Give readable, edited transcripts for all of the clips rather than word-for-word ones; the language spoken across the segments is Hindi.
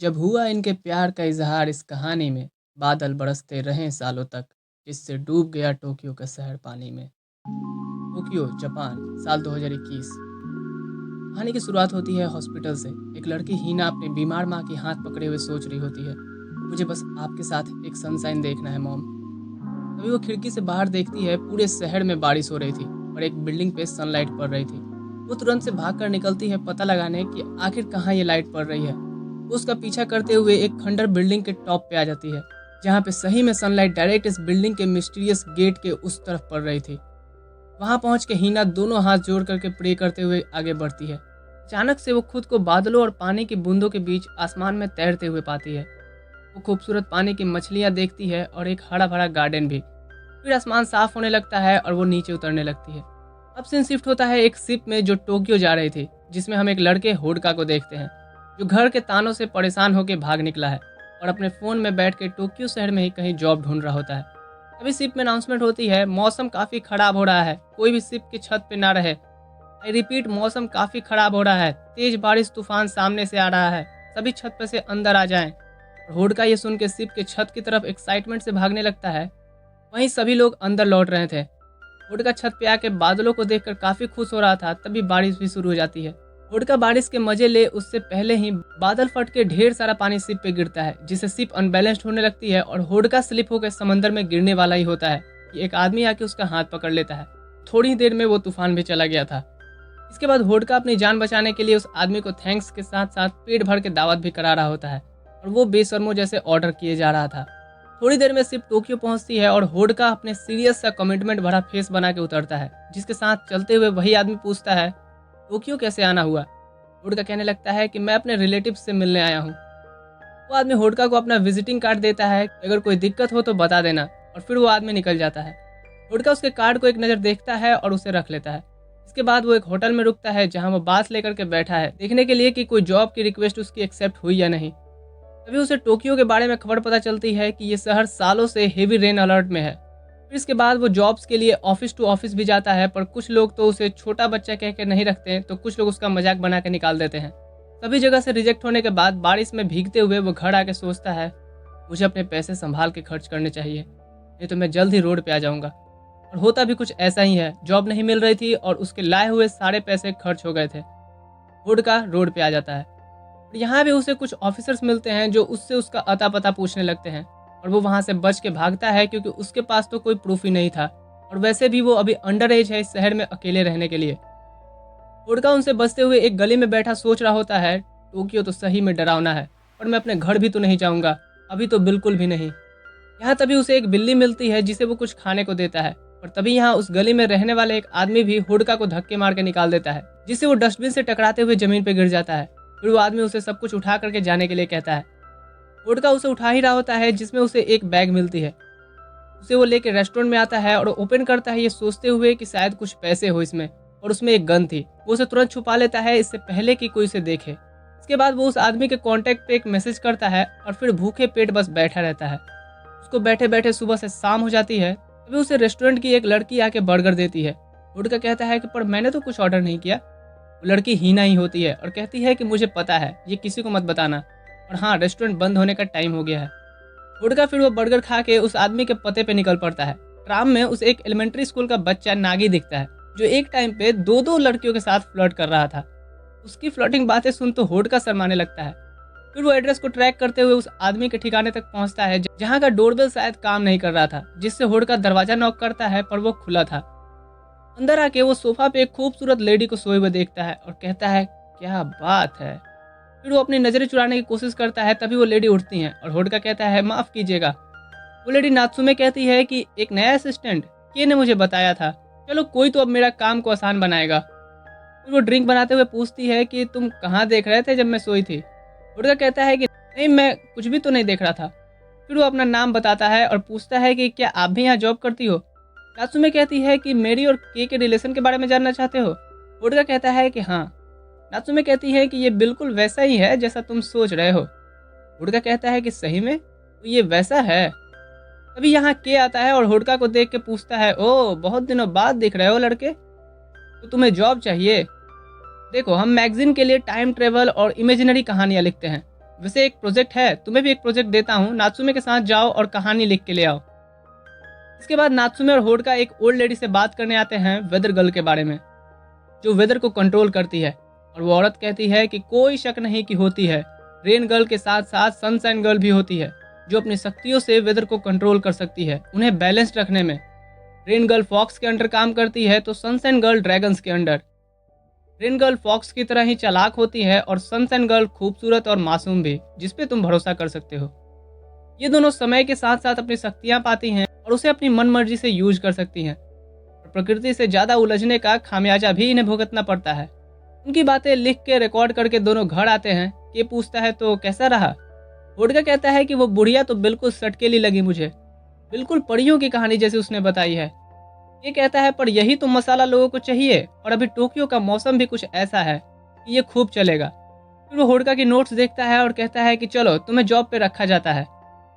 जब हुआ इनके प्यार का इजहार इस कहानी में, बादल बरसते रहे सालों तक, जिससे डूब गया टोक्यो का शहर पानी में। टोक्यो, जापान, साल 2021। कहानी की शुरुआत होती है हॉस्पिटल से। एक लड़की हीना अपनी बीमार माँ की हाथ पकड़े हुए सोच रही होती है, मुझे बस आपके साथ एक सनसाइन देखना है मॉम। तभी वो खिड़की से बाहर देखती है, पूरे शहर में बारिश हो रही थी और एक बिल्डिंग पे सनलाइट पड़ रही थी। वो तुरंत से भागकर निकलती है पता लगाने कि आखिर कहाँ ये लाइट पड़ रही है। वो उसका पीछा करते हुए एक खंडर बिल्डिंग के टॉप पे आ जाती है, जहाँ पे सही में सनलाइट डायरेक्ट इस बिल्डिंग के मिस्टीरियस गेट के उस तरफ पड़ रही थी। वहां पहुंच के हीना दोनों हाथ जोड़ करके प्रे करते हुए आगे बढ़ती है। अचानक से वो खुद को बादलों और पानी की बूंदों के बीच आसमान में तैरते हुए पाती है। वो खूबसूरत पानी की मछलियां देखती है और एक हरा भरा गार्डन भी। फिर आसमान साफ होने लगता है और वो नीचे उतरने लगती है। अब सीन शिफ्ट होता है एक शिप में जो टोक्यो जा रही थी, जिसमें हम एक लड़के होडका को देखते हैं, जो घर के तानों से परेशान होकर भाग निकला है और अपने फ़ोन में बैठ के टोक्यो शहर में ही कहीं जॉब ढूंढ रहा होता है। तभी शिप में अनाउंसमेंट होती है, मौसम काफ़ी ख़राब हो रहा है, कोई भी शिप की छत पे ना रहे। आई रिपीट, मौसम काफ़ी ख़राब हो रहा है, तेज़ बारिश तूफान सामने से आ रहा है, सभी छत पे से अंदर आ जाएं। और होडका ये सुन के शिप के छत की तरफ एक्साइटमेंट से भागने लगता है। वहीं सभी लोग अंदर लौट रहे थे। हुडका छत पे आके बादलों को देखकर काफी खुश हो रहा था, तभी बारिश भी शुरू हो जाती है। हुडका बारिश के मजे ले उससे पहले ही बादल फट के ढेर सारा पानी शिप पे गिरता है, जिससे शिप अनबैलेंस्ड होने लगती है और हुडका स्लिप होकर समंदर में गिरने वाला ही होता है कि एक आदमी आके उसका हाथ पकड़ लेता है। थोड़ी ही देर में वो तूफान भी चला गया था। इसके बाद हुडका अपनी जान बचाने के लिए उस आदमी को थैंक्स के साथ साथ पेट भर के दावत भी करा रहा होता है और वो बेशर्मों जैसे ऑर्डर किए जा रहा था। थोड़ी देर में शिप टोक्यो पहुंचती है और होडका अपने सीरियस सा कमिटमेंट भरा फेस बना के उतरता है, जिसके साथ चलते हुए वही आदमी पूछता है, टोक्यो कैसे आना हुआ। होडका कहने लगता है कि मैं अपने रिलेटिव से मिलने आया हूँ। वो आदमी होडका को अपना विजिटिंग कार्ड देता है, अगर कोई दिक्कत हो तो बता देना, और फिर वो आदमी निकल जाता है। होडका उसके कार्ड को एक नज़र देखता है और उसे रख लेता है। इसके बाद वो एक होटल में रुकता है, जहाँ वो बास लेकर के बैठा है, देखने के लिए कि कोई जॉब की रिक्वेस्ट उसकी एक्सेप्ट हुई या नहीं। तभी उसे टोक्यो के बारे में खबर पता चलती है कि ये शहर सालों से हेवी रेन अलर्ट में है। फिर इसके बाद वो जॉब्स के लिए ऑफिस टू ऑफिस भी जाता है, पर कुछ लोग तो उसे छोटा बच्चा कह के नहीं रखते, तो कुछ लोग उसका मजाक बना के निकाल देते हैं। सभी जगह से रिजेक्ट होने के बाद बारिश में भीगते हुए वो घर आके सोचता है, मुझे अपने पैसे संभाल के खर्च करने चाहिए, नहीं तो मैं जल्द ही रोड पे आ जाऊंगा। और होता भी कुछ ऐसा ही है, जॉब नहीं मिल रही थी और उसके लाए हुए सारे पैसे खर्च हो गए थे। हुड का रोड पे आ जाता है। यहाँ भी उसे कुछ ऑफिसर्स मिलते हैं जो उससे उसका अता पता पूछने लगते हैं, और वो वहाँ से बच के भागता है क्योंकि उसके पास तो कोई प्रूफ ही नहीं था, और वैसे भी वो अभी अंडर एज है इस शहर में अकेले रहने के लिए। हुडका उनसे बचते हुए एक गली में बैठा सोच रहा होता है, टोक्यो तो सही में डरावना है, पर मैं अपने घर भी तो नहीं जाऊँगा, अभी तो बिल्कुल भी नहीं। यहाँ तभी उसे एक बिल्ली मिलती है जिसे वो कुछ खाने को देता है, और तभी यहाँ उस गली में रहने वाले एक आदमी भी हुडका को धक्के मार के निकाल देता है, जिससे वो डस्टबिन से टकराते हुए जमीन पर गिर जाता है। फिर वो आदमी उसे सब कुछ उठा करके जाने के लिए कहता है। हुडका उसे उठा ही रहा होता है, जिसमें उसे एक बैग मिलती है। उसे वो लेके रेस्टोरेंट में आता है और ओपन करता है, ये सोचते हुए कि शायद कुछ पैसे हो इसमें, और उसमें एक गन थी। वो उसे तुरंत छुपा लेता है इससे पहले कि कोई उसे देखे। इसके बाद वो उस आदमी के कॉन्टैक्ट पे एक मैसेज करता है और फिर भूखे पेट बस बैठा रहता है। उसको बैठे बैठे सुबह से शाम हो जाती है। तभी उसे रेस्टोरेंट की एक लड़की आके बर्गर देती है। हुडका कहता है कि पर मैंने तो कुछ ऑर्डर नहीं किया। वो लड़की हीना ही होती है और कहती है कि मुझे पता है, ये किसी को मत बताना, और हाँ, रेस्टोरेंट बंद होने का टाइम हो गया है। हुडका फिर वो बर्गर खा के उस आदमी के पते पे निकल पड़ता है। ट्राम में उसे एक एलिमेंट्री स्कूल का बच्चा नागी दिखता है, जो एक टाइम पे दो दो लड़कियों के साथ फ्लर्ट कर रहा था। उसकी फ्लर्टिंग बातें सुन तो हुडका शर्माने लगता है। फिर वो एड्रेस को ट्रैक करते हुए उस आदमी के ठिकाने तक पहुंचता है, जहां का डोरबेल शायद काम नहीं कर रहा था, जिससे हुडका दरवाजा नॉक करता है, पर वो खुला था। अंदर आके वो सोफा पे एक खूबसूरत लेडी को सोए हुए देखता है और कहता है, क्या बात है। फिर वो अपनी नजरें चुराने की कोशिश करता है, तभी वो लेडी उठती हैं और हुडका कहता है, माफ कीजिएगा। वो लेडी नात्सुमे कहती है कि एक नया असिस्टेंट के ने मुझे बताया था, चलो कोई तो अब मेरा काम को आसान बनाएगा। फिर वो ड्रिंक बनाते हुए पूछती है कि तुम कहाँ देख रहे थे जब मैं सोई थी। हुडका कहता है कि नहीं, मैं कुछ भी तो नहीं देख रहा था। फिर वो अपना नाम बताता है और पूछता है कि क्या आप भी यहाँ जॉब करती हो। नात्सुमे कहती है कि मेरी और के रिलेशन के बारे में जानना चाहते हो। हुडका कहता है कि हाँ। नात्सुमे कहती है कि ये बिल्कुल वैसा ही है जैसा तुम सोच रहे हो। हुडका कहता है कि सही में, तो ये वैसा है। तभी यहाँ के आता है और हुडका को देख के पूछता है, ओह बहुत दिनों बाद दिख रहे हो लड़के, तो तुम्हें जॉब चाहिए। देखो, हम मैगजीन के लिए टाइम ट्रेवल और इमेजिनरी कहानियाँ लिखते हैं। वैसे एक प्रोजेक्ट है, तुम्हें भी एक प्रोजेक्ट देता हूँ, नात्सुमे के साथ जाओ और कहानी लिख के ले आओ। इसके बाद नात्सुमे और होडका एक ओल्ड लेडी से बात करने आते हैं वेदर गर्ल के बारे में, जो वेदर को कंट्रोल करती है। और वो औरत कहती है कि कोई शक नहीं कि होती है, रेन गर्ल के साथ साथ सनशाइन गर्ल भी होती है, जो अपनी शक्तियों से वेदर को कंट्रोल कर सकती है, उन्हें बैलेंस्ड रखने में। रेन गर्ल फॉक्स के अंडर काम करती है तो सनशाइन गर्ल ड्रैगन्स के अंडर। रेन गर्ल फॉक्स की तरह ही चालाक होती है और सनशाइन गर्ल खूबसूरत और मासूम भी, जिसपे तुम भरोसा कर सकते हो। ये दोनों समय के साथ साथ अपनी शक्तियां पाती हैं और उसे अपनी मन मर्जी से यूज कर सकती हैं, और प्रकृति से ज़्यादा उलझने का खामियाजा भी इन्हें भुगतना पड़ता है। उनकी बातें लिख के रिकॉर्ड करके दोनों घर आते हैं। ये पूछता है तो कैसा रहा। होडका कहता है कि वो बुढ़िया तो बिल्कुल सटकेली लगी मुझे, बिल्कुल परियों की कहानी जैसे उसने बताई है। ये कहता है पर यही तो मसाला लोगों को चाहिए, और अभी टोक्यो का मौसम भी कुछ ऐसा है कि ये खूब चलेगा। फिर वो होडका की नोट्स देखता है और कहता है कि चलो तुम्हें जॉब पे रखा जाता है।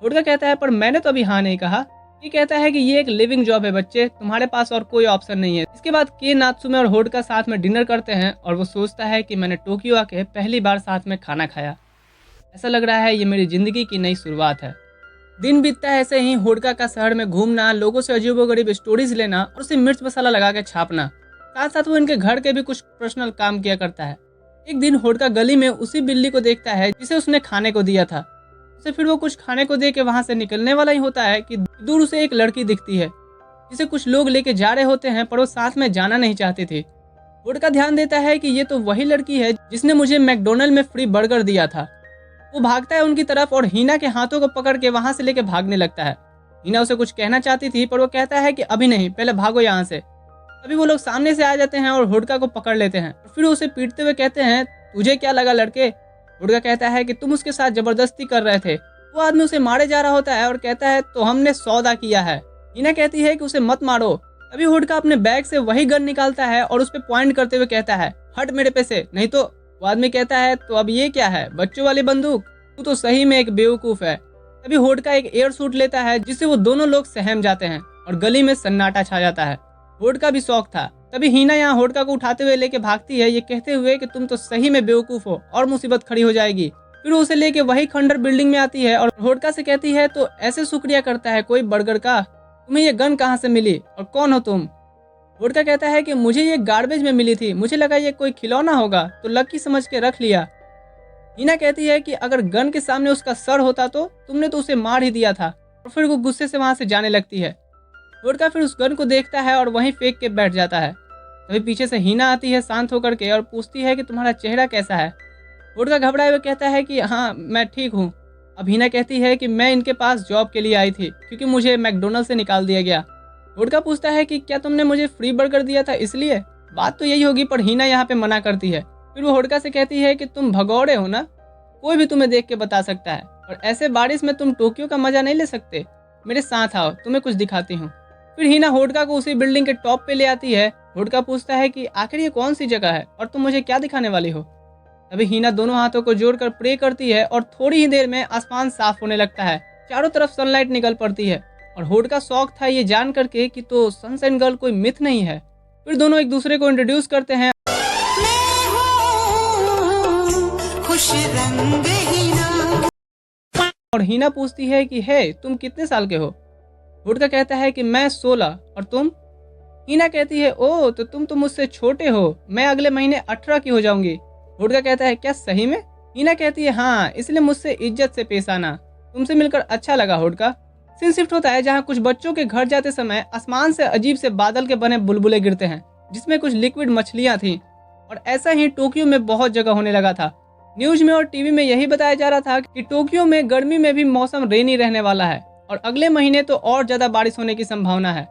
होडका कहता है पर मैंने तो अभी हाँ नहीं कहा। ये कहता है कि ये एक लिविंग जॉब है बच्चे, तुम्हारे पास और कोई ऑप्शन नहीं है। इसके बाद के नात्सुमे और होडका साथ में डिनर करते हैं और वो सोचता है कि मैंने टोक्यो आके पहली बार साथ में खाना खाया, ऐसा लग रहा है ये मेरी जिंदगी की नई शुरुआत है। दिन बीतता है ऐसे ही, होडका का शहर में घूमना, लोगों से अजीबोगरीब स्टोरीज लेना और उसे मिर्च मसाला लगा के छापना। साथ साथ वो इनके घर के भी कुछ पर्सनल काम किया करता है। एक दिन होडका गली में उसी बिल्ली को देखता है जिसे उसने खाने को दिया था। उसे फिर वो कुछ खाने को दे के वहां से निकलने वाला ही होता है कि दूर उसे एक लड़की दिखती है जिसे कुछ लोग लेके जा रहे होते हैं, पर वो साथ में जाना नहीं चाहती थी। होडका ध्यान देता है कि ये तो वही लड़की है जिसने मुझे मैकडोनल्ड में फ्री बर्गर दिया था। वो भागता है उनकी तरफ और हीना के हाथों को पकड़ के वहां से लेके भागने लगता है। हीना उसे कुछ कहना चाहती थी पर वो कहता है कि अभी नहीं, पहले भागो यहाँ से। अभी वो लोग सामने से आ जाते हैं और होडका को पकड़ लेते हैं और फिर उसे पीटते हुए कहते हैं तुझे क्या लगा लड़के। होडका कहता है कि तुम उसके साथ जबरदस्ती कर रहे थे। वो आदमी उसे मारे जा रहा होता है और कहता है तो हमने सौदा किया है। हीना कहती है कि उसे मत मारो। अभी होडका अपने बैग से वही गन निकालता है और उस पर पॉइंट करते हुए कहता है हट मेरे पे से, नहीं तो। वो आदमी कहता है तो अब ये क्या है, बच्चों वाली बंदूक, तू तो सही में एक बेवकूफ है। तभी होडका एक एयर सूट लेता है जिससे वो दोनों लोग सहम जाते हैं और गली में सन्नाटा छा जाता है। होडका भी शौक था। तभी हीना यहाँ होडका को उठाते हुए लेके भागती है, ये कहते हुए कि तुम तो सही में बेवकूफ हो और मुसीबत खड़ी हो जाएगी। फिर उसे लेके वही खंडर बिल्डिंग में आती है और होडका से कहती है तो ऐसे शुक्रिया करता है कोई बर्गर का, तुम्हें ये गन कहाँ से मिली और कौन हो तुम। होडका कहता है कि मुझे ये गार्बेज में मिली थी, मुझे लगा ये कोई खिलौना होगा तो लकी समझ के रख लिया। हीना कहती है कि अगर गन के सामने उसका सर होता तो तुमने तो उसे मार ही दिया था, और फिर वो गुस्से से वहां से जाने लगती है। होडका फिर उस गन को देखता है और वहीं फेंक के बैठ जाता है। तभी पीछे से हीना आती है शांत होकर के और पूछती है कि तुम्हारा चेहरा कैसा है। होडका घबराए हुए कहता है कि हाँ मैं ठीक हूँ। अब हीना कहती है कि मैं इनके पास जॉब के लिए आई थी क्योंकि मुझे मैकडोनल्ड से निकाल दिया गया। होडका पूछता है कि क्या तुमने मुझे फ्री बर्गर दिया था इसलिए। बात तो यही होगी पर हीना यहाँ पे मना करती है। फिर वो होडका से कहती है कि तुम भगौड़े हो ना, कोई भी तुम्हें देख के बता सकता है, और ऐसे बारिश में तुम टोक्यो का मजा नहीं ले सकते। मेरे साथ आओ, तुम्हें कुछ दिखाती हूँ। फिर हीना होडका को उसी बिल्डिंग के टॉप पे ले आती है। होडका पूछता है कि आखिर ये कौन सी जगह है और तुम मुझे क्या दिखाने वाली हो। तभी हीना दोनों हाथों को जोड़कर प्रे करती है और थोड़ी ही देर में आसमान साफ होने लगता है, चारों तरफ सनलाइट निकल पड़ती है। और होडका शौक था ये जान करके कि तो सनशाइन गर्ल कोई मिथ नहीं है। फिर दोनों एक दूसरे को इंट्रोड्यूस करते हैं। खुश रंग हीना। और हीना पूछती है कि हे तुम कितने साल के हो। होडका कहता है कि मैं 16 और तुम। हीना कहती है ओ तो तुम तो मुझसे छोटे हो, मैं अगले महीने 18 की हो जाऊंगी। होडका कहता है क्या सही में। हीना कहती है हाँ, इसलिए मुझसे इज्जत से पेश आना, तुमसे मिलकर अच्छा लगा होडका। सीन शिफ्ट होता है जहाँ कुछ बच्चों के घर जाते समय आसमान से अजीब से बादल के बने बुलबुले गिरते हैं जिसमें कुछ लिक्विड मछलियां थीं, और ऐसा ही टोक्यो में बहुत जगह होने लगा था। न्यूज में और टीवी में यही बताया जा रहा था कि टोक्यो में गर्मी में भी मौसम रेनी रहने वाला है और अगले महीने तो और ज्यादा बारिश होने की संभावना है।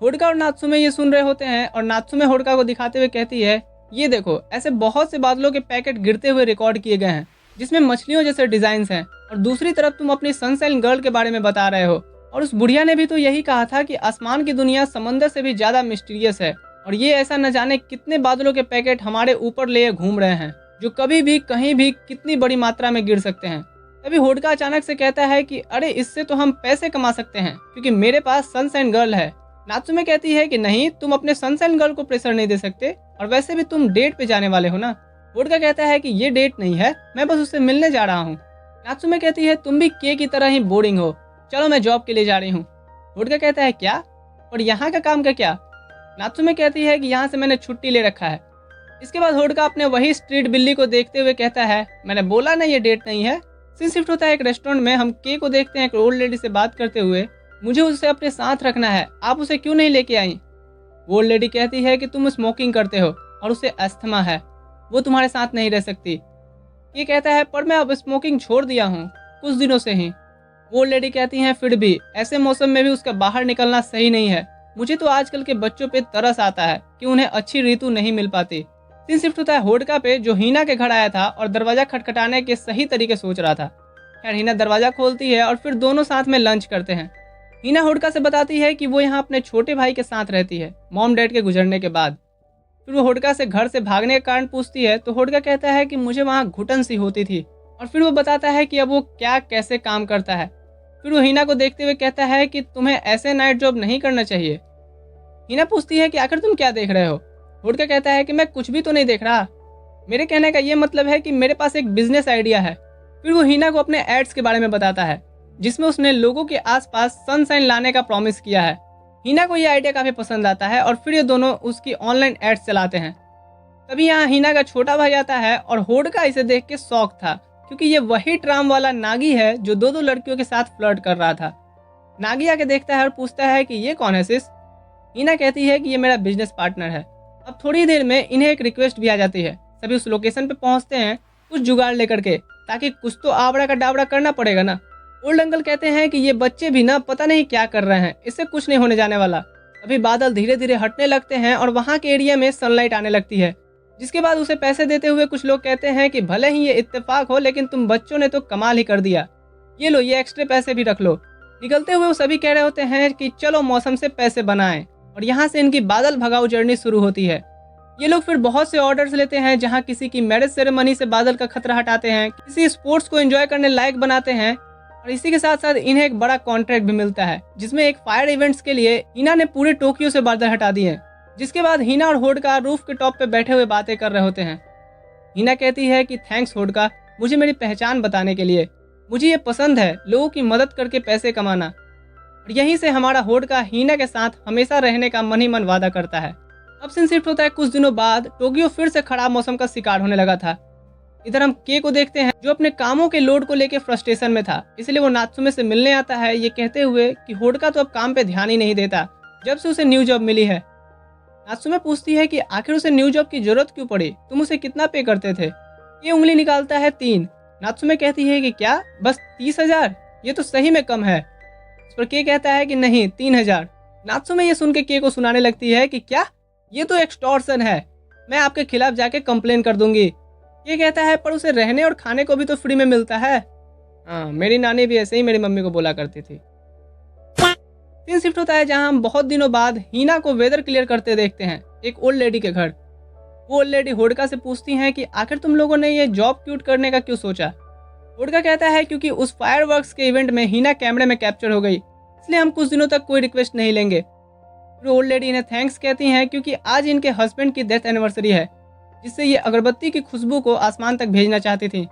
होडका और नात्सुमे ये सुन रहे होते हैं और नात्सुमे होडका को दिखाते हुए कहती है ये देखो ऐसे बहुत से बादलों के पैकेट गिरते हुए रिकॉर्ड किए गए हैं जिसमें मछलियों जैसे डिजाइन हैं, और दूसरी तरफ तुम अपनी सनशाइन गर्ल के बारे में बता रहे हो। और उस बुढ़िया ने भी तो यही कहा था कि आसमान की दुनिया समंदर से भी ज्यादा मिस्टीरियस है, और ये ऐसा न जाने कितने बादलों के पैकेट हमारे ऊपर लिए घूम रहे हैं जो कभी भी कहीं भी कितनी बड़ी मात्रा में गिर सकते हैं। तभी होडका अचानक से कहता है कि अरे इससे तो हम पैसे कमा सकते हैं क्योंकि मेरे पास सनशाइन गर्ल है। नात्सुमे कहती है कि नहीं, तुम अपने सनशाइन गर्ल को प्रेशर नहीं दे सकते, और वैसे भी तुम डेट पे जाने वाले हो ना। होडका कहता है कि ये डेट नहीं है, मैं बस उससे मिलने जा रहा हूँ। नात्सुमे कहती है तुम भी के की तरह ही बोरिंग हो, चलो मैं जॉब के लिए जा रही हूँ। होडका कहता है क्या, और यहाँ का काम का क्या। नात्सुमे कहती है कि यहाँ से मैंने छुट्टी ले रखा है। इसके बाद होडका अपने वही स्ट्रीट बिल्ली को देखते हुए कहता है मैंने बोला ना ये डेट नहीं है। सीन शिफ्ट होता है एक रेस्टोरेंट में, हम के को देखते हैं एक ओल्ड लेडी से बात करते हुए। मुझे उसे अपने साथ रखना है, आप उसे क्यों नहीं लेके आई। वो ओल्ड लेडी कहती है कि तुम स्मोकिंग करते हो और उसे अस्थमा है, वो तुम्हारे साथ नहीं रह सकती। ये कहता है पर मैं अब स्मोकिंग छोड़ दिया हूँ कुछ दिनों से ही। वो लेडी कहती हैं फिर भी ऐसे मौसम में भी उसका बाहर निकलना सही नहीं है। मुझे तो आजकल के बच्चों पे तरस आता है कि उन्हें अच्छी ऋतु नहीं मिल पाती। सीन शिफ्ट होता है होडका पे जो हीना के घर आया था और दरवाजा खटखटाने के सही तरीके सोच रहा था। खैर हीना दरवाजा खोलती है और फिर दोनों साथ में लंच करते हैं। हीना होडका से बताती है कि वो यहाँ अपने छोटे भाई के साथ रहती है मॉम डैड के गुजरने के बाद। फिर वो होडका से घर से भागने का कारण पूछती है तो होडका कहता है कि मुझे वहाँ घुटन सी होती थी, और फिर वो बताता है कि अब वो क्या कैसे काम करता है। फिर वो हीना को देखते हुए कहता है कि तुम्हें ऐसे नाइट जॉब नहीं करना चाहिए। हीना पूछती है कि आखिर तुम क्या देख रहे हो। होडका कहता है कि मैं कुछ भी तो नहीं देख रहा, मेरे कहने का ये मतलब है कि मेरे पास एक बिजनेस आइडिया है। फिर वो हीना को अपने एड्स के बारे में बताता है जिसमें उसने लोगों के आसपास सनशाइन लाने का प्रॉमिस किया है। हीना को यह आइडिया काफ़ी पसंद आता है और फिर ये दोनों उसकी ऑनलाइन एड्स चलाते हैं। तभी यहाँ हीना का छोटा भाई आता है और होडका इसे देख के शौक था क्योंकि ये वही ट्राम वाला नागी है जो दो दो लड़कियों के साथ फ्लर्ट कर रहा था। नागी आके देखता है और पूछता है कि ये कौन है सिस। हीना कहती है कि ये मेरा बिजनेस पार्टनर है। अब थोड़ी देर में इन्हें एक रिक्वेस्ट भी आ जाती है। सभी उस लोकेशन पे पहुंचते हैं कुछ जुगाड़ लेकर के, ताकि कुछ तो आबड़ा का डाबड़ा करना पड़ेगा ना। ओल्ड अंकल कहते हैं कि ये बच्चे भी ना पता नहीं क्या कर रहे हैं, इससे कुछ नहीं होने जाने वाला। अभी बादल धीरे धीरे हटने लगते हैं और वहाँ के एरिया में सनलाइट आने लगती है, जिसके बाद उसे पैसे देते हुए कुछ लोग कहते हैं कि भले ही ये इत्तेफाक हो लेकिन तुम बच्चों ने तो कमाल ही कर दिया, ये लो ये एक्स्ट्रा पैसे भी रख लो। निकलते हुए वो सभी कह रहे होते हैं कि चलो मौसम से पैसे बनाएं, और यहाँ से इनकी बादल भगाओ जर्नी शुरू होती है। ये लोग फिर बहुत से ऑर्डर्स लेते हैं, जहाँ किसी की मैरिज सेरेमनी से बादल का खतरा हटाते हैं, किसी स्पोर्ट्स को एंजॉय करने लायक बनाते हैं, और इसी के साथ साथ इन्हें एक बड़ा कॉन्ट्रैक्ट भी मिलता है जिसमें एक फायर इवेंट्स के लिए हीना ने पूरे टोक्यो से बादल हटा दिए। जिसके बाद हीना और होडका रूफ के टॉप पे बैठे हुए बातें कर रहे होते हैं। हीना कहती है कि थैंक्स होडका, मुझे मेरी पहचान बताने के लिए। मुझे ये पसंद है लोगों की मदद करके पैसे कमाना। और यहीं से हमारा होडका हीना के साथ हमेशा रहने का मन ही मन वादा करता है। अब सीन शिफ्ट होता है कुछ दिनों बाद। टोक्यो फिर से खराब मौसम का शिकार होने लगा था। इधर हम के को देखते हैं जो अपने कामों के लोड को लेकर फ्रस्ट्रेशन में था, इसलिए वो नात्सुमे से मिलने आता है, ये कहते हुए कि होडका तो अब काम पे ध्यान ही नहीं देता जब से उसे न्यू जॉब मिली है। नात्सुमे पूछती है कि आखिर उसे न्यू जॉब की जरूरत क्यों पड़ी, तुम उसे कितना पे करते थे। ये उंगली निकालता है 3। नात्सुमे कहती है कि क्या बस 30,000, ये तो सही में कम है। इस पर के कहता है कि नहीं 3,000। नात्सुमे ये सुन के के को सुनाने लगती है कि क्या, ये तो एक्सटॉर्शन है, मैं आपके खिलाफ जाके कंप्लेन कर दूंगी। ये कहता है पर उसे रहने और खाने को भी तो फ्री में मिलता है। हाँ, मेरी नानी भी ऐसे ही मेरी मम्मी को बोला करती थी। सीन शिफ्ट होता है जहां हम बहुत दिनों बाद हीना को वेदर क्लियर करते देखते हैं एक ओल्ड लेडी के घर। वो ओल्ड लेडी होडका से पूछती हैं कि आखिर तुम लोगों ने ये जॉब क्यूट करने का क्यों सोचा। होडका कहता है क्योंकि उस फायरवर्क्स के इवेंट में हीना कैमरे में कैप्चर हो गई, इसलिए हम कुछ दिनों तक कोई रिक्वेस्ट नहीं लेंगे। फिर ओल्ड लेडी इन्हें थैंक्स कहती हैं क्योंकि आज इनके हस्बैंड की डेथ एनिवर्सरी है, जिससे ये अगरबत्ती की खुशबू को आसमान तक भेजना चाहती थी,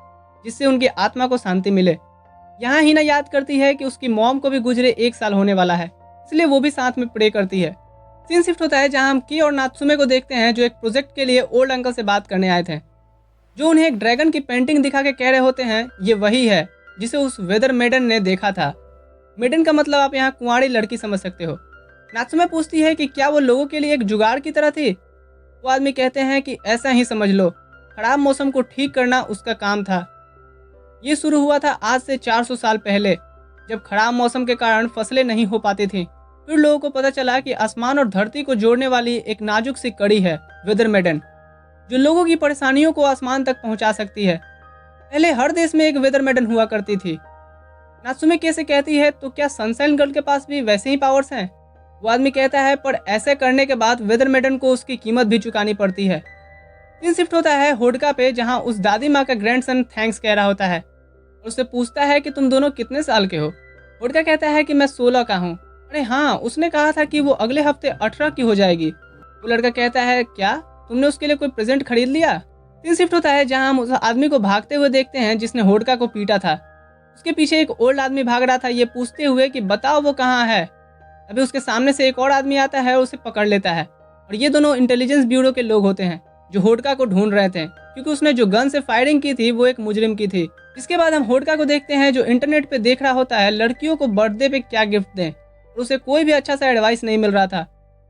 जिससे उनकी आत्मा को शांति मिले। यहाँ हीना याद करती है कि उसकी मॉम को भी गुजरे 1 साल होने वाला है, इसलिए वो भी साथ में प्रे करती है। सीन शिफ्ट होता है जहाँ हम की और नात्सुमे को देखते हैं जो एक प्रोजेक्ट के लिए ओल्ड अंकल से बात करने आए थे, जो उन्हें एक ड्रैगन की पेंटिंग दिखा के कह रहे होते हैं ये वही है जिसे उस वेदर मेडन ने देखा था। मेडन का मतलब आप यहाँ कुंवारी लड़की समझ सकते हो। नात्सुमे पूछती है कि क्या वो लोगों के लिए एक जुगाड़ की तरह थी। वो आदमी कहते हैं कि ऐसा ही समझ लो, खराब मौसम को ठीक करना उसका काम था। ये शुरू हुआ था आज से 400 साल पहले, जब खराब मौसम के कारण फसलें नहीं हो पाती थी। फिर लोगों को पता चला कि आसमान और धरती को जोड़ने वाली एक नाजुक सी कड़ी है वेदर मेडन, जो लोगों की परेशानियों को आसमान तक पहुंचा सकती है। पहले हर देश में एक वेदर मेडन हुआ करती थी। नात्सुमे कैसे कहती है तो क्या सनशाइन गर्ल के पास भी वैसे ही पावर्स हैं। वो आदमी कहता है पर ऐसे करने के बाद वेदर मेडन को उसकी कीमत भी चुकानी पड़ती है। सीन शिफ्ट होता है होडका पे जहां उस दादी माँ का ग्रैंडसन थैंक्स कह रहा होता है और उससे पूछता है कि तुम दोनों कितने साल के हो। होडका कहता है कि मैं 16 का हूँ। अरे हाँ, उसने कहा था कि वो अगले हफ्ते 18 की हो जाएगी। वो लड़का कहता है क्या तुमने उसके लिए कोई प्रेजेंट खरीद लिया। सीन शिफ्ट होता है जहाँ हम उस आदमी को भागते हुए देखते हैं जिसने होडका को पीटा था। उसके पीछे एक ओल्ड आदमी भाग रहा था, ये पूछते हुए कि बताओ वो कहाँ है। अभी उसके सामने से एक और आदमी आता है और उसे पकड़ लेता है, और ये दोनों इंटेलिजेंस ब्यूरो के लोग होते हैं जो होडका को ढूंढ रहे थे, क्योंकि उसने जो गन से फायरिंग की थी वो एक मुजरिम की थी। इसके बाद हम होडका को देखते हैं जो इंटरनेट पे देख रहा होता है लड़कियों को बर्थडे पे क्या गिफ्ट दें, और उसे कोई भी अच्छा सा एडवाइस नहीं मिल रहा था।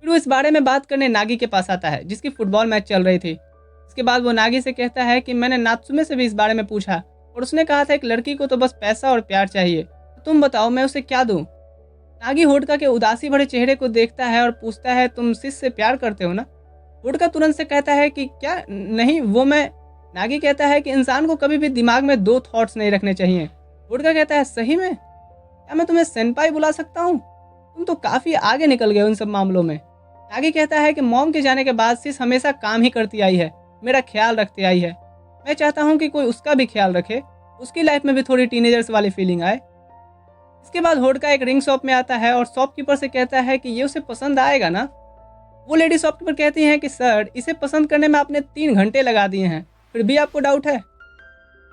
फिर वो इस बारे में बात करने नागी के पास आता है जिसकी फुटबॉल मैच चल रही थी। इसके बाद वो नागी से कहता है कि मैंने नात्सुमे से भी इस बारे में पूछा और उसने कहा था एक लड़की को तो बस पैसा और प्यार चाहिए, तो तुम बताओ मैं उसे क्या दूं। नागी होडका के उदासी भरे चेहरे को देखता है और पूछता है तुम सिस से प्यार करते हो ना। होडका तुरंत से कहता है कि क्या नहीं वो मैं। नागी कहता है कि इंसान को कभी भी दिमाग में दो थॉट्स नहीं रखने चाहिए। होडका कहता है सही में, क्या मैं तुम्हें सेनपाई बुला सकता हूँ, तुम तो काफी आगे निकल गए उन सब मामलों में। नागी कहता है कि मॉम के जाने के बाद सिस हमेशा काम ही करती आई है, मेरा ख्याल रखते आई है। मैं चाहता हूँ कि कोई उसका भी ख्याल रखे, उसकी लाइफ में भी थोड़ी टीनेजर्स वाली फीलिंग आए। इसके बाद होडका एक रिंग शॉप में आता है और शॉपकीपर से कहता है कि ये उसे पसंद आएगा ना। वो लेडी शॉपकीपर कहती हैं कि सर इसे पसंद करने में आपने 3 घंटे लगा दिए हैं, फिर भी आपको डाउट है।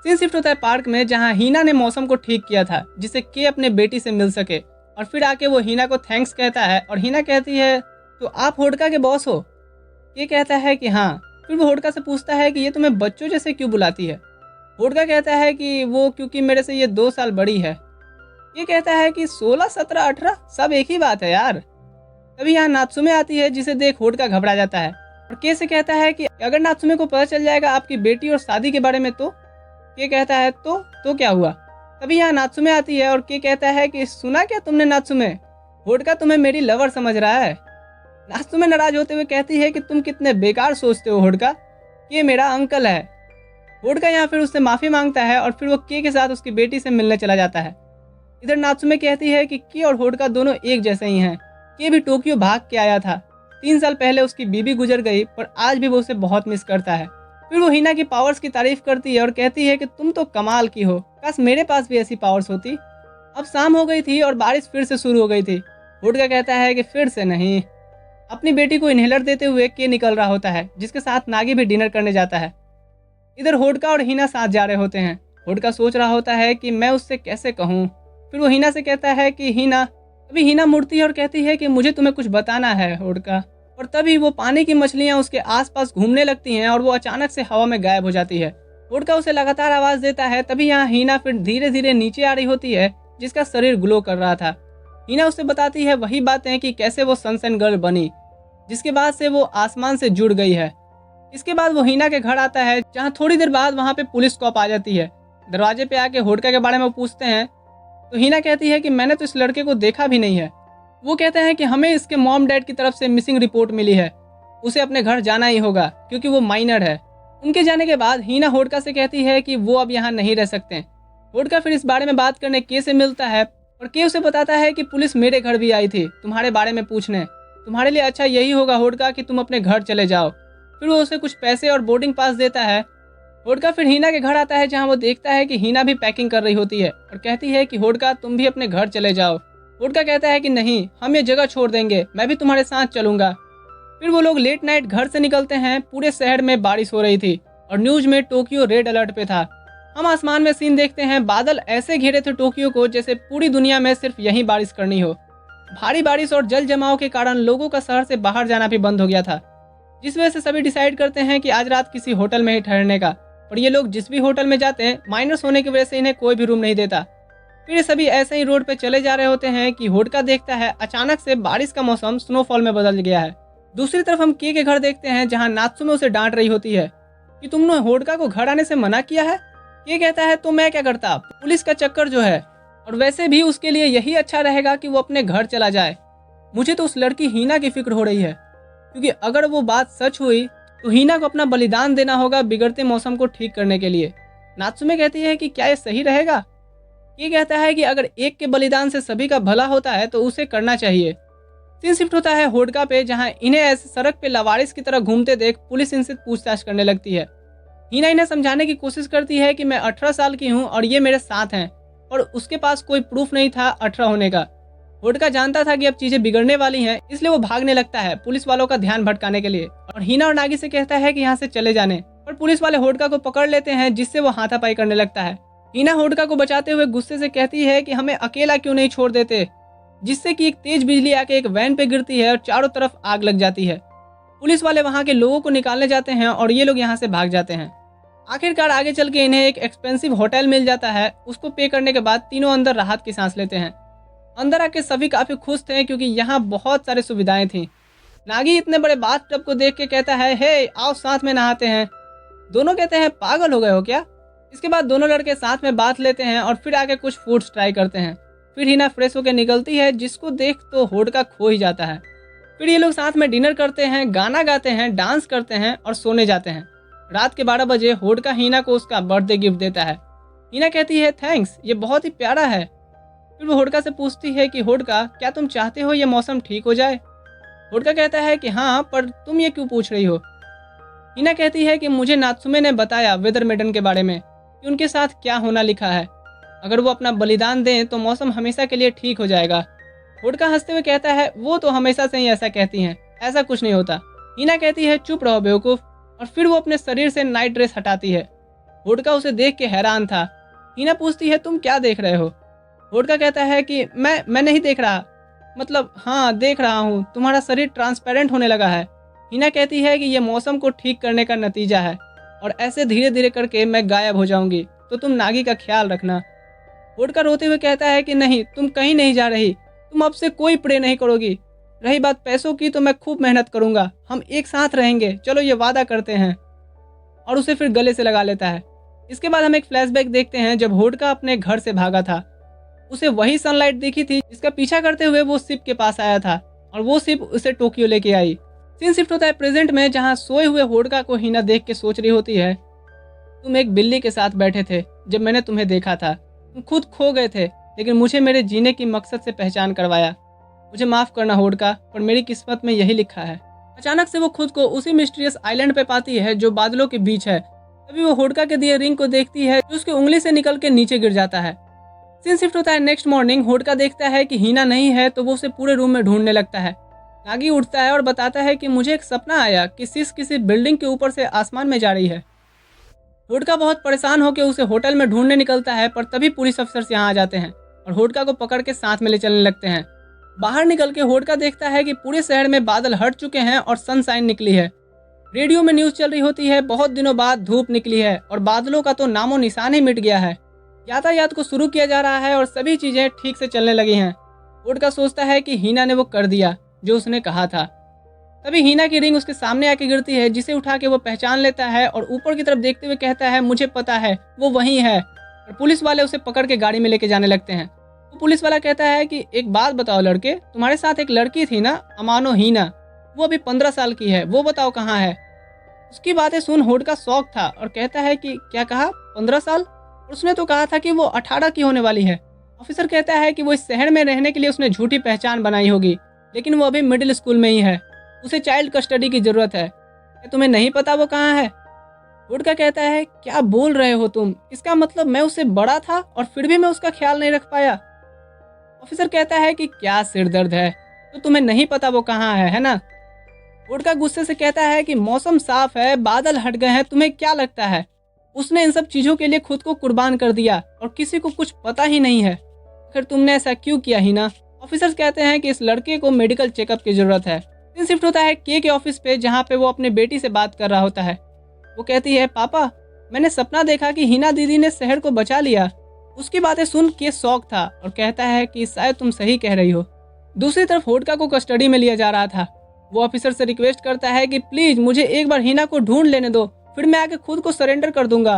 सीन शिफ्ट होता है पार्क में, जहाँ हीना ने मौसम को ठीक किया था जिससे के अपने बेटी से मिल सके, और फिर आके वो हीना को थैंक्स कहता है और हीना कहती है तो आप होडका के बॉस हो। के कहता है कि हाँ। फिर वो होडका से पूछता है कि ये तुम्हें बच्चों जैसे क्यों बुलाती है। होडका कहता है कि वो क्योंकि मेरे से ये 2 साल बड़ी है। ये कहता है कि 16, 17, 18 सब एक ही बात है यार। तभी यहाँ नात्सुमे आती है जिसे देख होडका घबरा जाता है और के से कहता है कि अगर नात्सुमे को पता चल जाएगा आपकी बेटी और शादी के बारे में तो। के कहता है तो क्या हुआ। तभी यहाँ नात्सुमे आती है और के कहता है कि सुना क्या तुमने नात्सुमे, होडका तुम्हें मेरी लवर समझ रहा है। नात्सुमे नाराज होते हुए कहती है कि तुम कितने बेकार सोचते हो होडका, ये मेरा अंकल है। होडका यहाँ फिर उससे माफी मांगता है और फिर वो के साथ उसकी बेटी से मिलने चला जाता है। इधर नात्सुमे कहती है कि के और होडका दोनों एक जैसे ही हैं। के भी टोक्यो भाग के आया था, 3 साल पहले उसकी बीबी गुजर गई, पर आज भी वो उसे बहुत मिस करता है। फिर वो हीना की पावर्स की तारीफ करती है और कहती है कि तुम तो कमाल की हो, काश मेरे पास भी ऐसी पावर्स होती। अब शाम हो गई थी और बारिश फिर से शुरू हो गई थी। होडका कहता है कि फिर से नहीं। अपनी बेटी को इनहेलर देते हुए के निकल रहा होता है जिसके साथ नागी भी डिनर करने जाता है। इधर होडका और हीना साथ जा रहे होते हैं। होडका सोच रहा होता है कि मैं उससे कैसे कहूँ। फिर वो हीना से कहता है कि हीना। तभी हीना मुड़ती है और कहती है कि मुझे तुम्हें कुछ बताना है होडका। और तभी वो पानी की मछलियां उसके आसपास घूमने लगती हैं और वो अचानक से हवा में गायब हो जाती है। होडका उसे लगातार आवाज देता है। तभी यहाँ हीना फिर धीरे धीरे नीचे आ रही होती है जिसका शरीर ग्लो कर रहा था। हीना उसे बताती है वही बातें कि कैसे वो सनशाइन गर्ल बनी, जिसके बाद से वो आसमान से जुड़ गई है। इसके बाद वो हीना के घर आता है, जहाँ थोड़ी देर बाद वहाँ पे पुलिस कॉप आ जाती है। दरवाजे पे आके होडका के बारे में पूछते हैं तो हीना कहती है कि मैंने तो इस लड़के को देखा भी नहीं है। वो कहते हैं कि हमें इसके मॉम डैड की तरफ से मिसिंग रिपोर्ट मिली है, उसे अपने घर जाना ही होगा क्योंकि वो माइनर है। उनके जाने के बाद हीना होडका से कहती है कि वो अब यहाँ नहीं रह सकते। होडका फिर इस बारे में बात करने के से मिलता है और के उसे बताता है कि पुलिस मेरे घर भी आई थी तुम्हारे बारे में पूछने, तुम्हारे लिए अच्छा यही होगा होडका कि तुम अपने घर चले जाओ। फिर वो उसे कुछ पैसे और बोर्डिंग पास देता है। होडका फिर हीना के घर आता है, जहाँ वो देखता है कि हीना भी पैकिंग कर रही होती है और कहती है कि होडका तुम भी अपने घर चले जाओ। होडका कहता है कि नहीं, हम ये जगह छोड़ देंगे, मैं भी तुम्हारे साथ चलूंगा। फिर वो लोग लेट नाइट घर से निकलते हैं। पूरे शहर में बारिश हो रही थी और न्यूज में टोक्यो रेड अलर्ट पे था। हम आसमान में सीन देखते हैं, बादल ऐसे घेरे थे टोक्यो को जैसे पूरी दुनिया में सिर्फ यहीं बारिश करनी हो। भारी बारिश और जल जमाव के कारण लोगों का शहर से बाहर जाना भी बंद हो गया था, जिस वजह से सभी डिसाइड करते हैं कि आज रात किसी होटल में ही ठहरने का। और ये लोग जिस भी होटल में जाते हैं, माइनस होने की वजह से इन्हें कोई भी रूम नहीं देता। फिर सभी ऐसे ही रोड पे चले जा रहे होते हैं कि होडका देखता है अचानक से बारिश का मौसम स्नोफॉल में बदल गया है। दूसरी तरफ हम के घर देखते हैं, जहाँ नात्सुमे उसे डांट रही होती है कि तुमने होडका को घर आने से मना किया है। के कहता है तो मैं क्या करता, पुलिस का चक्कर जो है, और वैसे भी उसके लिए यही अच्छा रहेगा कि वो अपने घर चला जाए। मुझे तो उस लड़की हीना की फिक्र हो रही है, क्योंकि अगर वो बात सच हुई तो हीना को अपना बलिदान देना होगा बिगड़ते मौसम को ठीक करने के लिए। नात्सुमे कहती है कि क्या ये सही रहेगा। ये कहता है कि अगर एक के बलिदान से सभी का भला होता है तो उसे करना चाहिए। सीन शिफ्ट होता है होडका पे, जहाँ इन्हें ऐसे सड़क पे लवारिस की तरह घूमते देख पुलिस इनसे पूछताछ करने लगती है। हीना इन्हें समझाने की कोशिश करती है कि मैं 18 साल की हूँ और ये मेरे साथ हैं, और उसके पास कोई प्रूफ नहीं था 18 होने का। होडका जानता था कि अब चीजें बिगड़ने वाली हैं, इसलिए वो भागने लगता है पुलिस वालों का ध्यान भटकाने के लिए, और हीना और नागी से कहता है कि यहाँ से चले जाने। पर पुलिस वाले होडका को पकड़ लेते हैं, जिससे वो हाथापाई करने लगता है। हीना होडका को बचाते हुए गुस्से से कहती है कि हमें अकेला क्यों नहीं छोड़ देते, जिससे कि एक तेज बिजली आके एक वैन पे गिरती है और चारों तरफ आग लग जाती है। पुलिस वाले वहाँ के लोगों को निकालने जाते हैं और ये लोग यहाँ से भाग जाते हैं। आखिरकार आगे चल के इन्हें एक एक्सपेंसिव होटल मिल जाता है। उसको पे करने के बाद तीनों अंदर राहत की सांस लेते हैं। अंदर आके सभी काफी खुश थे क्योंकि यहाँ बहुत सारी सुविधाएं थी। नागी इतने बड़े बाथ टब को देख के कहता है, हे आओ साथ में नहाते हैं। दोनों कहते हैं पागल हो गए हो क्या। इसके बाद दोनों लड़के साथ में बाथ लेते हैं और फिर आके कुछ फूड्स ट्राई करते हैं। फिर हिना फ्रेश होकर निकलती है, जिसको देख तो होडका खो ही जाता है। फिर ये लोग साथ में डिनर करते हैं, गाना गाते हैं, डांस करते हैं और सोने जाते हैं। रात के 12 बजे होडका हीना को उसका बर्थडे गिफ्ट देता है। हीना कहती है थैंक्स, ये बहुत ही प्यारा है। फिर वो होडका से पूछती है कि होडका क्या तुम चाहते हो ये मौसम ठीक हो जाए। होडका कहता है कि हाँ, पर तुम ये क्यों पूछ रही हो। हीना कहती है कि मुझे नात्सुमे ने बताया वेदर मेडन के बारे में कि उनके साथ क्या होना लिखा है। अगर वो अपना बलिदान दें तो मौसम हमेशा के लिए ठीक हो जाएगा। होडका हंसते हुए कहता है वो तो हमेशा से ही ऐसा कहती हैं, ऐसा कुछ नहीं होता। हीना कहती है चुप रहो बेवकूफ, और फिर वो अपने शरीर से नाइट ड्रेस हटाती है। होडका उसे देख के हैरान था। हीना पूछती है तुम क्या देख रहे हो। होडका कहता है कि मैं नहीं देख रहा, मतलब हाँ देख रहा हूँ, तुम्हारा शरीर ट्रांसपेरेंट होने लगा है। हीना कहती है कि ये मौसम को ठीक करने का नतीजा है और ऐसे धीरे धीरे करके मैं गायब हो जाऊंगी, तो तुम नागी का ख्याल रखना। होडका रोते हुए कहता है कि नहीं, तुम कहीं नहीं जा रही, तुम अब से कोई प्रे नहीं करोगी। रही बात पैसों की तो मैं खूब मेहनत करूंगा, हम एक साथ रहेंगे, चलो ये वादा करते हैं। और उसे फिर गले से लगा लेता है। इसके बाद हम एक फ्लैशबैक देखते हैं जब होडका अपने घर से भागा था। उसे वही सनलाइट दिखी थी जिसका पीछा करते हुए वो शिप के पास आया था और वो शिप उसे टोक्यो लेके आई। सीन शिफ्ट होता है प्रेजेंट में, जहाँ सोए हुए होडका को हीना देख के सोच रही होती है तुम एक बिल्ली के साथ बैठे थे जब मैंने तुम्हें देखा था, तुम खुद खो गए थे लेकिन मुझे मेरे जीने की मकसद से पहचान करवाया। मुझे माफ करना होडका, पर मेरी किस्मत में यही लिखा है। अचानक से वो खुद को उसी मिस्टीरियस आइलैंड पे पाती है जो बादलों के बीच है। तभी वो होडका के दिए रिंग को देखती है जो उसकी उंगली से निकल के नीचे गिर जाता है। सीन शिफ्ट होता है नेक्स्ट मॉर्निंग। होडका देखता है कि हीना नहीं है तो वो उसे पूरे रूम में ढूंढने लगता है। नागी उठता है और बताता है कि मुझे एक सपना आया कि सिस किसी बिल्डिंग के ऊपर से आसमान में जा रही है। होडका बहुत परेशान होकर उसे होटल में ढूंढने निकलता है, पर तभी पुलिस अफसर यहाँ आ जाते हैं और होडका को पकड़ के साथ में ले चलने लगते हैं। बाहर निकल के होडका देखता है कि पूरे शहर में बादल हट चुके हैं और सनशाइन निकली है। रेडियो में न्यूज चल रही होती है, बहुत दिनों बाद धूप निकली है और बादलों का तो नामो निशान ही मिट गया है। यातायात को शुरू किया जा रहा है और सभी चीजें ठीक से चलने लगी हैं। होडका सोचता है कि हीना ने वो कर दिया जो उसने कहा था। तभी हीना की रिंग उसके सामने आके गिरती है, जिसे उठा के वो पहचान लेता है और ऊपर की तरफ देखते हुए कहता है मुझे पता है वो वही है। और पुलिस वाले उसे पकड़ के गाड़ी में लेके जाने लगते हैं। तो पुलिस वाला कहता है कि एक बात बताओ लड़के, तुम्हारे साथ एक लड़की थी ना, अमानो हीना, वो अभी 15 साल की है, वो बताओ कहाँ है। उसकी बातें सुन होडका शौक था और कहता है कि क्या कहा, 15 साल? उसने तो कहा था कि वो 18 की होने वाली है। ऑफिसर कहता है कि वो इस शहर में रहने के लिए उसने झूठी पहचान बनाई होगी, लेकिन वो अभी मिडिल स्कूल में ही है, उसे चाइल्ड कस्टडी की जरूरत है। क्या तुम्हें नहीं पता वो कहाँ है? होडका कहता है क्या बोल रहे हो तुम, इसका मतलब मैं उससे बड़ा था और फिर भी मैं उसका ख्याल नहीं रख पाया। ऑफिसर कहता है कि क्या सिर दर्द है, तो तुम्हें नहीं पता वो कहाँ है ना। होडका गुस्से से कहता है कि मौसम साफ है, बादल हट गए हैं, तुम्हें क्या लगता है उसने इन सब चीजों के लिए खुद को कुर्बान कर दिया और किसी को कुछ पता ही नहीं है। फिर तुमने ऐसा क्यों किया हीना? ऑफिसर्स कहते हैं कि इस लड़के को मेडिकल चेकअप की जरूरत है। सीन शिफ्ट होता है के ऑफिस पे, जहाँ पे वो अपने बेटी से बात कर रहा होता है। वो कहती है पापा, मैंने सपना देखा कि हीना दीदी ने शहर को बचा लिया। उसकी बातें सुन के शौक था और कहता है कि शायद तुम सही कह रही हो। दूसरी तरफ होडका को कस्टडी में लिया जा रहा था। वो ऑफिसर से रिक्वेस्ट करता है कि प्लीज मुझे एक बार हीना को ढूंढ लेने दो, फिर मैं आके खुद को सरेंडर कर दूंगा।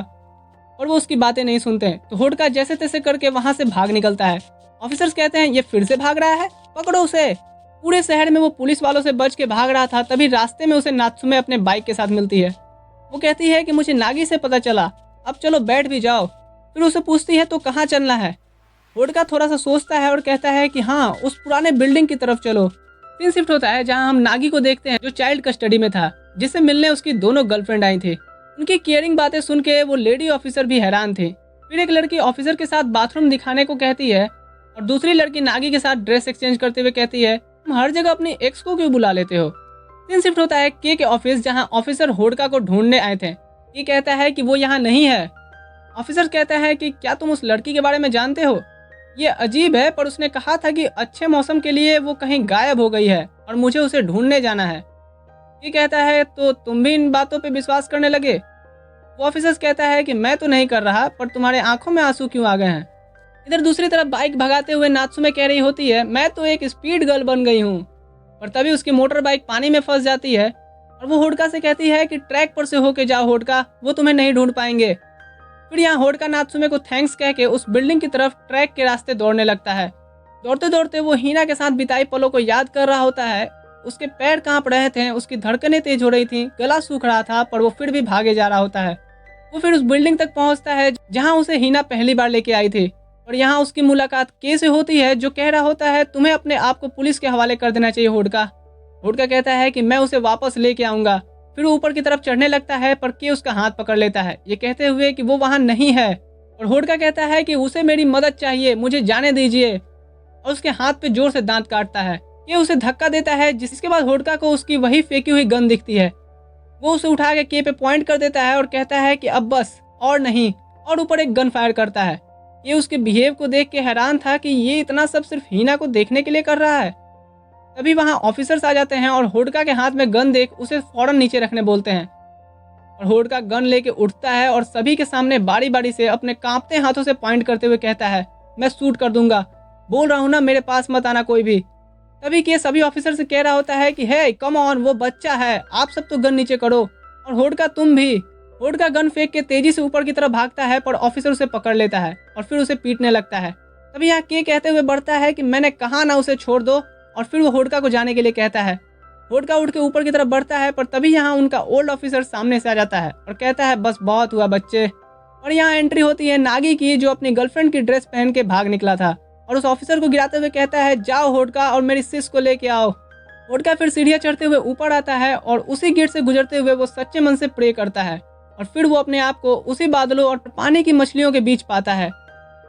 और वो उसकी बातें नहीं सुनते, तो होडका जैसे तैसे करके वहां से भाग निकलता है। ऑफिसर्स कहते हैं ये फिर से भाग रहा है, पकड़ो उसे। पूरे शहर में वो पुलिस वालों से बच के भाग रहा था, तभी रास्ते में उसे नात्सुमे अपने बाइक के साथ मिलती है। वो कहती है कि मुझे नागी से पता चला, अब चलो बैठ भी जाओ। फिर उसे पूछती है तो कहाँ चलना है। होडका थोड़ा सा सोचता है और कहता है कि हाँ, उस पुराने बिल्डिंग की तरफ चलो। सीन शिफ्ट होता है जहाँ हम नागी को देखते हैं जो चाइल्ड कस्टडी में था, जिससे मिलने उसकी दोनों गर्लफ्रेंड आई थी। उनकी केयरिंग बातें सुन के वो लेडी ऑफिसर भी हैरान थी। फिर एक लड़की ऑफिसर के साथ बाथरूम दिखाने को कहती है और दूसरी लड़की नागी के साथ ड्रेस एक्सचेंज करते हुए कहती है तुम हर जगह अपनी एक्स को क्यों बुला लेते हो। सीन शिफ्ट होता है के ऑफिस, जहाँ ऑफिसर होडका को ढूंढने आए थे। ये कहता है कि वो यहाँ नहीं है। ऑफिसर कहता है कि क्या तुम उस लड़की के बारे में जानते हो? ये अजीब है, पर उसने कहा था कि अच्छे मौसम के लिए वो कहीं गायब हो गई है और मुझे उसे ढूंढने जाना है। ये कहता है तो तुम भी इन बातों पे विश्वास करने लगे? वो ऑफिसर कहता है कि मैं तो नहीं कर रहा, पर तुम्हारे आंखों में आंसू क्यों आ गए हैं? इधर दूसरी तरफ बाइक भगाते हुए नात्सुमे कह रही होती है, मैं तो एक स्पीड गर्ल बन गई हूँ। पर तभी उसकी मोटर बाइक पानी में फंस जाती है और वो होडका से कहती है कि ट्रैक पर से होके जाओ होडका, वो तुम्हें नहीं ढूंढ पाएंगे। फिर यहाँ होडका नात्सुमे को थैंक्स कह के उस बिल्डिंग की तरफ ट्रैक के रास्ते दौड़ने लगता है। दौड़ते दौड़ते वो हिना के साथ बिताई पलों को याद कर रहा होता है। उसके पैर कांप रहे थे, उसकी धड़कनें तेज हो रही थी, गला सूख रहा था, पर वो फिर भी भागे जा रहा होता है। वो फिर उस बिल्डिंग तक पहुंचता है जहां उसे हिना पहली बार लेके आई थी और यहाँ उसकी मुलाकात के से होती है, जो कह रहा होता है तुम्हें अपने आप को पुलिस के हवाले कर देना चाहिए होडका। होडका कहता है कि मैं उसे वापस लेके आऊंगा। फिर वो ऊपर की तरफ चढ़ने लगता है, पर के उसका हाथ पकड़ लेता है, ये कहते हुए कि वो वहां नहीं है। और होडका कहता है कि उसे मेरी मदद चाहिए, मुझे जाने दीजिए, और उसके हाथ पे जोर से दांत काटता है। ये उसे धक्का देता है, जिसके बाद होडका को उसकी वही फेंकी हुई गन दिखती है। वो उसे उठा के पे पॉइंट कर देता है और कहता है कि अब बस और नहीं, और ऊपर एक गन फायर करता है। ये उसके बिहेव को देख के हैरान था कि ये इतना सब सिर्फ हिना को देखने के लिए कर रहा है। तभी वहां ऑफिसर्स आ जाते हैं और होडका के हाथ में गन देख उसे फौरन नीचे रखने बोलते हैं। और होडका गन लेके उठता है और सभी के सामने बारी बारी से अपने कांपते हाथों से पॉइंट करते हुए कहता है, मैं शूट कर दूंगा, बोल रहा हूं ना, मेरे पास मत आना कोई भी। तभी के सभी ऑफिसर से कह रहा होता है कि हे कम ऑन, वो बच्चा है, आप सब तो गन नीचे करो, और होडका तुम भी। होडका गन फेंक के तेजी से ऊपर की तरफ भागता है, पर ऑफिसर उसे पकड़ लेता है और फिर उसे पीटने लगता है। तभी यहाँ के कहते हुए बढ़ता है कि मैंने कहा ना उसे छोड़ दो, और फिर वो होडका को जाने के लिए कहता है। होडका उठ के ऊपर की तरफ बढ़ता है, पर तभी यहाँ उनका ओल्ड ऑफिसर सामने से आ जाता है और कहता है बस बहुत हुआ बच्चे। और यहाँ एंट्री होती है नागी की, जो अपनी गर्लफ्रेंड की ड्रेस पहन के भाग निकला था, और उस ऑफिसर को गिराते हुए कहता है जाओ होडका और मेरी सिस को लेके आओ। होडका फिर सीढ़ियाँ चढ़ते हुए ऊपर आता है और उसी गेट से गुजरते हुए वो सच्चे मन से प्रे करता है, और फिर वो अपने आप को उसी बादलों और पानी की मछलियों के बीच पाता है।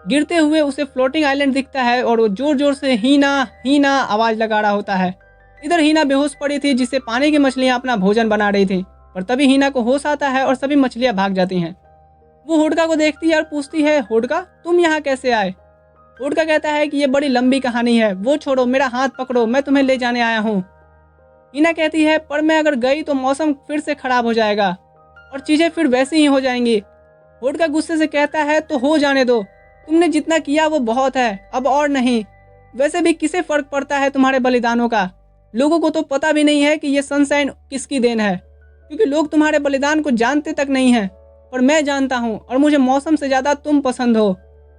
गिरते हुए उसे फ्लोटिंग आइलैंड दिखता है और वो जोर जोर से हीना हीना आवाज लगा रहा होता है। इधर हीना बेहोश पड़ी थी, जिससे पानी की मछलियां अपना भोजन बना रही थी, पर तभी हीना को होश आता है और सभी मछलियां भाग जाती हैं। वो होडका को देखती है और पूछती है, होडका तुम यहाँ कैसे आए? होडका कहता है कि ये बड़ी लंबी कहानी है, वो छोड़ो, मेरा हाथ पकड़ो, मैं तुम्हें ले जाने आया हूँ। हीना कहती है पर मैं अगर गई तो मौसम फिर से खराब हो जाएगा और चीजें फिर वैसी ही हो जाएंगी। होडका गुस्से से कहता है तो हो जाने दो, तुमने जितना किया वो बहुत है, अब और नहीं। वैसे भी किसे फर्क पड़ता है तुम्हारे बलिदानों का? लोगों को तो पता भी नहीं है कि ये सनशाइन किसकी देन है, क्योंकि लोग तुम्हारे बलिदान को जानते तक नहीं है, पर मैं जानता हूँ, और मुझे मौसम से ज्यादा तुम पसंद हो।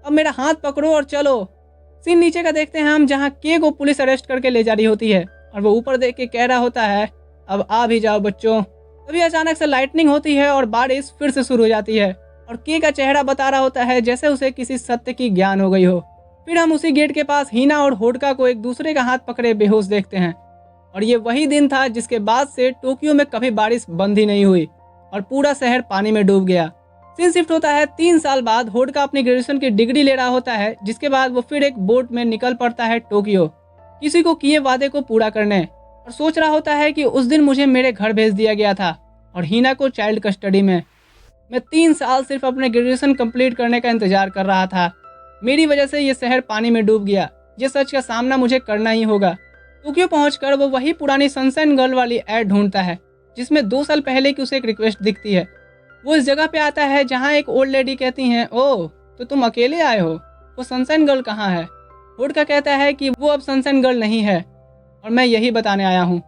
अब मेरा हाथ पकड़ो और चलो। सीन नीचे का देखते हैं हम, जहाँ के को पुलिस अरेस्ट करके ले जा रही होती है और वो ऊपर देख के कह रहा होता है अब आ भी जाओ बच्चों। तभी अचानक से लाइटनिंग होती है और बारिश फिर से शुरू हो जाती है और के का चेहरा बता रहा होता है जैसे उसे किसी सत्य की ज्ञान हो गई हो। फिर हम उसी गेट के पास हीना और होडका को एक दूसरे का हाथ पकड़े बेहोश देखते हैं, और ये वही दिन था जिसके बाद से टोक्यो में कभी बारिश बंद ही नहीं हुई और पूरा शहर पानी में डूब गया। सीन शिफ्ट होता है 3 साल बाद। होडका अपनी ग्रेजुएशन की डिग्री ले रहा होता है, जिसके बाद वो फिर एक बोट में निकल पड़ता है टोक्यो, किसी को किए वादे को पूरा करने, और सोच रहा होता है कि उस दिन मुझे मेरे घर भेज दिया गया था और हीना को चाइल्ड कस्टडी में। मैं 3 साल सिर्फ अपने ग्रेजुएशन कंप्लीट करने का इंतजार कर रहा था, मेरी वजह से ये शहर पानी में डूब गया, ये सच का सामना मुझे करना ही होगा। टोक्यो पहुंचकर वो वही पुरानी सनशाइन गर्ल वाली ऐड ढूंढता है, जिसमें 2 साल पहले की उसे एक रिक्वेस्ट दिखती है। वो इस जगह पे आता है जहाँ एक ओल्ड लेडी कहती हैं, ओह तो तुम अकेले आए हो, वो सनशाइन गर्ल कहाँ है? होडका कहता है कि वो अब सनशाइन गर्ल नहीं है और मैं यही बताने आया हूँ।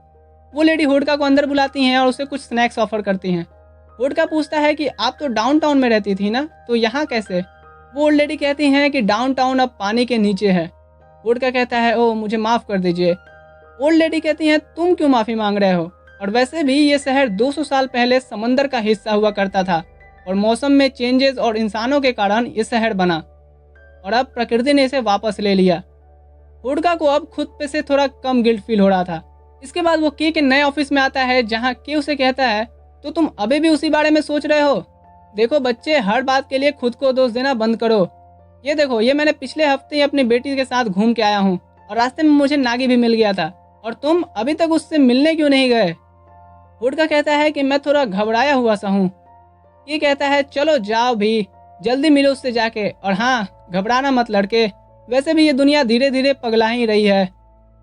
वो लेडी होडका को अंदर बुलाती हैं और उसे कुछ स्नैक्स ऑफर करती हैं। होडका पूछता है कि आप तो डाउनटाउन में रहती थी ना, तो यहाँ कैसे? वो ओल्ड लेडी कहती हैं कि डाउनटाउन अब पानी के नीचे है। होडका कहता है ओह मुझे माफ़ कर दीजिए। ओल्ड लेडी कहती हैं तुम क्यों माफ़ी मांग रहे हो, और वैसे भी ये शहर 200 साल पहले समंदर का हिस्सा हुआ करता था और मौसम में चेंजेस और इंसानों के कारण ये शहर बना और अब प्रकृति ने इसे वापस ले लिया। होडका को अब खुद पे से थोड़ा कम गिल्ट फील हो रहा था। इसके बाद वो के नए ऑफिस में आता है, जहाँ के उसे कहता है तो तुम अभी भी उसी बारे में सोच रहे हो? देखो बच्चे, हर बात के लिए खुद को दोष देना बंद करो। ये देखो, ये मैंने पिछले हफ्ते ही अपनी बेटी के साथ घूम के आया हूँ और रास्ते में मुझे नागी भी मिल गया था, और तुम अभी तक उससे मिलने क्यों नहीं गए? होडका कहता है कि मैं थोड़ा घबराया हुआ सा हूँ। ये कहता है चलो जाओ भी, जल्दी मिलो उससे जाके। और हाँ, घबराना मत लड़के, वैसे भी ये दुनिया धीरे धीरे पगला ही रही है।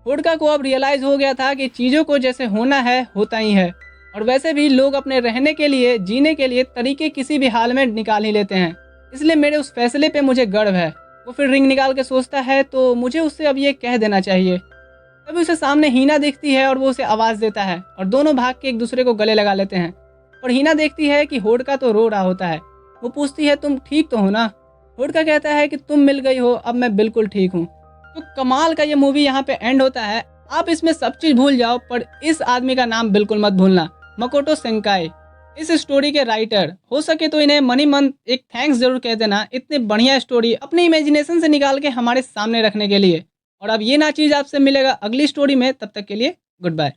हुडका को अब रियलाइज़ हो गया था कि चीज़ों को जैसे होना है होता ही है, और वैसे भी लोग अपने रहने के लिए, जीने के लिए तरीके किसी भी हाल में निकाल ही लेते हैं। इसलिए मेरे उस फैसले पे मुझे गर्व है। वो फिर रिंग निकाल के सोचता है तो मुझे उससे अब ये कह देना चाहिए। तभी उसे सामने हीना दिखती है और वो उसे आवाज़ देता है और दोनों भाग के एक दूसरे को गले लगा लेते हैं। और हीना देखती है कि होडका तो रो रहा होता है। वो पूछती है, तुम ठीक तो हो ना? होडका कहता है कि तुम मिल गई हो, अब मैं बिल्कुल ठीक हूँ। तो कमाल का ये मूवी यहाँ पे एंड होता है। आप इसमें सब चीज़ भूल जाओ, पर इस आदमी का नाम बिल्कुल मत भूलना, मकोटो सेंकाई। इस स्टोरी के राइटर, हो सके तो इन्हें मनी मंथ एक थैंक्स जरूर कह देना, इतने बढ़िया स्टोरी अपने इमेजिनेशन से निकाल के हमारे सामने रखने के लिए। और अब ये ना चीज़ आपसे मिलेगा अगली स्टोरी में, तब तक के लिए गुड बाय।